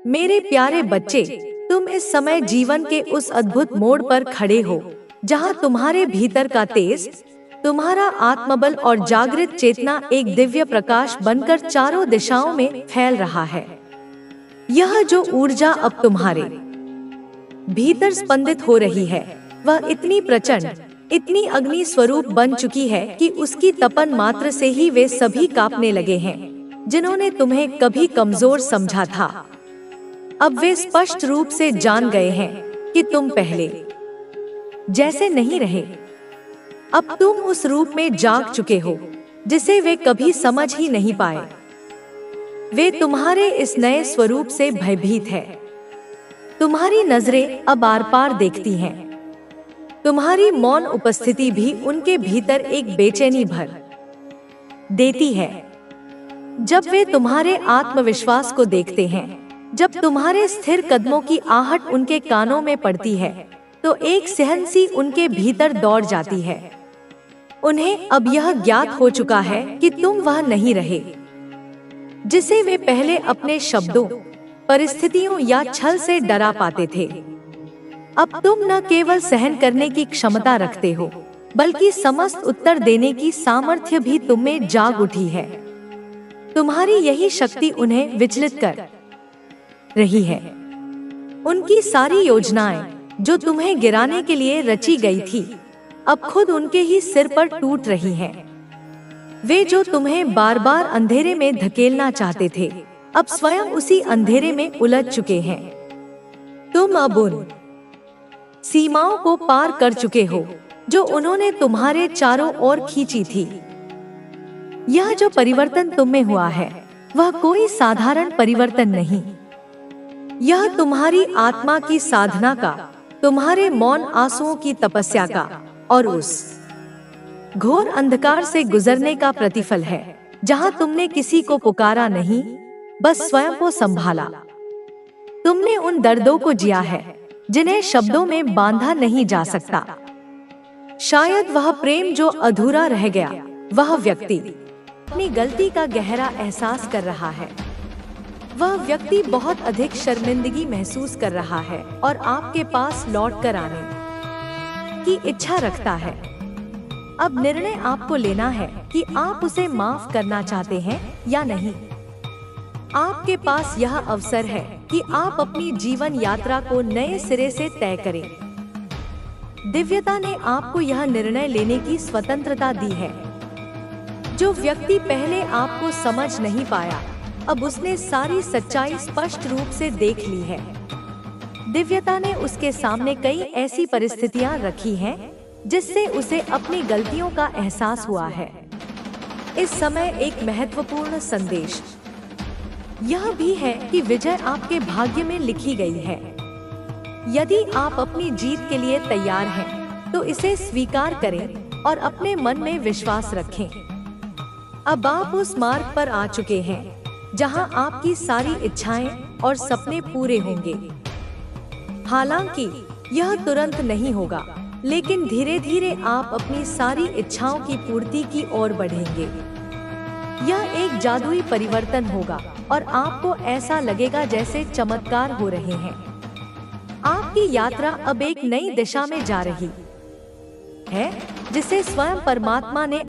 मेरे प्यारे बच्चे, तुम इस समय जीवन के उस अद्भुत मोड़ पर खड़े हो जहां तुम्हारे भीतर का तेज, तुम्हारा आत्मबल और जागृत चेतना एक दिव्य प्रकाश बनकर चारों दिशाओं में फैल रहा है। यह जो ऊर्जा अब तुम्हारे भीतर स्पंदित हो रही है, वह इतनी प्रचंड, इतनी अग्नि स्वरूप बन चुकी है कि उसकी तपन मात्र से ही वे सभी कांपने लगे हैं जिन्होंने तुम्हें कभी कमजोर समझा था। अब वे स्पष्ट रूप से जान गए हैं कि तुम पहले जैसे नहीं रहे। अब तुम उस रूप में जाग चुके हो जिसे वे कभी समझ ही नहीं पाए। वे तुम्हारे इस नए स्वरूप से भयभीत है। तुम्हारी नजरें अब आर पार देखती हैं। तुम्हारी मौन उपस्थिति भी उनके भीतर एक बेचैनी भर देती है। जब वे तुम्हारे आत्मविश्वास को देखते हैं, जब तुम्हारे स्थिर कदमों की आहट उनके कानों में पड़ती है, तो एक सहनसी उनके भीतर दौड़ जाती है। उन्हें अब यह ज्ञात हो चुका है कि तुम वह नहीं रहे जिसे वे पहले अपने शब्दों, परिस्थितियों या छल से डरा पाते थे। अब तुम न केवल सहन करने की क्षमता रखते हो, बल्कि समस्त उत्तर देने की सामर्थ्य भी तुम में जाग उठी है। तुम्हारी यही शक्ति उन्हें विचलित कर रही है। उनकी सारी योजनाएं जो तुम्हें गिराने के लिए रची गई थी, अब खुद उनके ही सिर पर टूट रही हैं। वे जो तुम्हें बार बार अंधेरे में धकेलना चाहते थे, अब स्वयं उसी अंधेरे में उलझ चुके हैं। तुम अब उन सीमाओं को पार कर चुके हो जो उन्होंने तुम्हारे चारों ओर खींची थी। यह जो परिवर्तन तुम में हुआ है, वह कोई साधारण परिवर्तन नहीं। यह तुम्हारी आत्मा की साधना का, तुम्हारे मौन आंसुओं की तपस्या का और उस घोर अंधकार से गुजरने का प्रतिफल है जहां तुमने किसी को पुकारा नहीं, बस स्वयं को संभाला। तुमने उन दर्दों को जिया है जिन्हें शब्दों में बांधा नहीं जा सकता। शायद वह प्रेम जो अधूरा रह गया, वह व्यक्ति अपनी गलती का गहरा एहसास कर रहा है। वह व्यक्ति बहुत अधिक शर्मिंदगी महसूस कर रहा है और आपके पास लौट कर आने की इच्छा रखता है। अब निर्णय आपको लेना है कि आप उसे माफ करना चाहते हैं या नहीं। आपके पास यह अवसर है कि आप अपनी जीवन यात्रा को नए सिरे से तय करें। दिव्यता ने आपको यह निर्णय लेने की स्वतंत्रता दी है। जो व्यक्ति पहले आपको समझ नहीं पाया, अब उसने सारी सच्चाई स्पष्ट रूप से देख ली है। दिव्यता ने उसके सामने कई ऐसी परिस्थितियां रखी हैं जिससे उसे अपनी गलतियों का एहसास हुआ है। इस समय एक महत्वपूर्ण संदेश यह भी है कि विजय आपके भाग्य में लिखी गई है। यदि आप अपनी जीत के लिए तैयार हैं, तो इसे स्वीकार करें और अपने मन में विश्वास रखें। अब आप उस मार्ग पर आ चुके हैं जहां आपकी सारी इच्छाएं और सपने पूरे होंगे। हालांकि यह तुरंत नहीं होगा, लेकिन धीरे धीरे आप अपनी सारी इच्छाओं की पूर्ति की ओर बढ़ेंगे। यह एक जादुई परिवर्तन होगा और आपको ऐसा लगेगा जैसे चमत्कार हो रहे हैं। आपकी यात्रा अब एक नई दिशा में जा रही है जिसे स्वयं परमात्मा ने